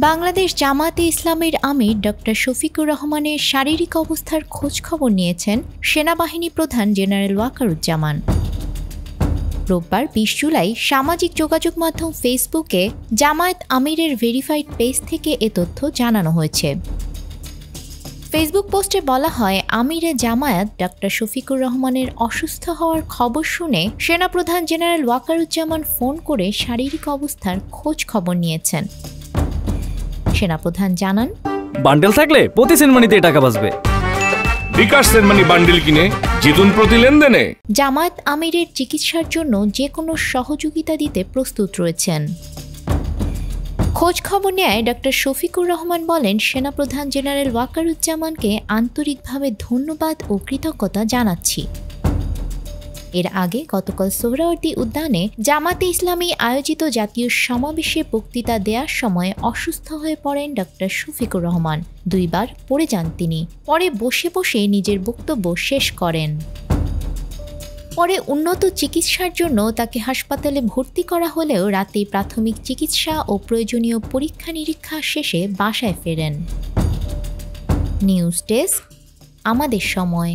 বাংলাদেশ জামায়াতে ইসলামীর আমির ডক্টর শফিকুর রহমানের শারীরিক অবস্থার খোঁজখবর নিয়েছেন সেনাবাহিনী প্রধান জেনারেল ওয়াকারুজ্জামান। রোববার ২০ জুলাই সামাজিক যোগাযোগ মাধ্যম ফেসবুকে জামায়াত আমিরের ভেরিফাইড পেজ থেকে এ তথ্য জানানো হয়েছে। ফেসবুক পোস্টে বলা হয়, আমিরে জামায়াত ডক্টর শফিকুর রহমানের অসুস্থ হওয়ার খবর শুনে সেনাপ্রধান জেনারেল ওয়াকারুজ্জামান ফোন করে শারীরিক অবস্থার খোঁজ খবর নিয়েছেন। সেনাপ্রধান জানান, বান্ডেল থাকলে প্রতি সেনমানিতে টাকা বাঁচবে। বিকাশ সেনমানি বান্ডেল কিনে জিতুন প্রতি লেনদেনে। জামায়াত আমিরের চিকিৎসার জন্য যে কোনো সহযোগিতা দিতে প্রস্তুত রয়েছেন। খোঁজ খবর নেয় ডক্টর শফিকুর রহমান বলেন, সেনাপ্রধান জেনারেল ওয়াকারুজ্জামানকে আন্তরিকভাবে ধন্যবাদ ও কৃতজ্ঞতা জানাচ্ছি। এর আগে গতকাল সোহরাওয়ার্দী উদ্যানে জামায়াতে ইসলামী আয়োজিত জাতীয় সমাবেশে বক্তৃতা দেওয়ার সময় অসুস্থ হয়ে পড়েন ডক্টর শফিকুর রহমান। 2 বার পড়ে যান তিনি। পরে বসে বসে নিজের বক্তব্য শেষ করেন। পরে উন্নত চিকিৎসার জন্য তাকে হাসপাতালে ভর্তি করা হলেও রাতে প্রাথমিক চিকিৎসা ও প্রয়োজনীয় পরীক্ষা নিরীক্ষা শেষে বাসায় ফেরেন। নিউজ ডেস্ক, আমাদের সময়।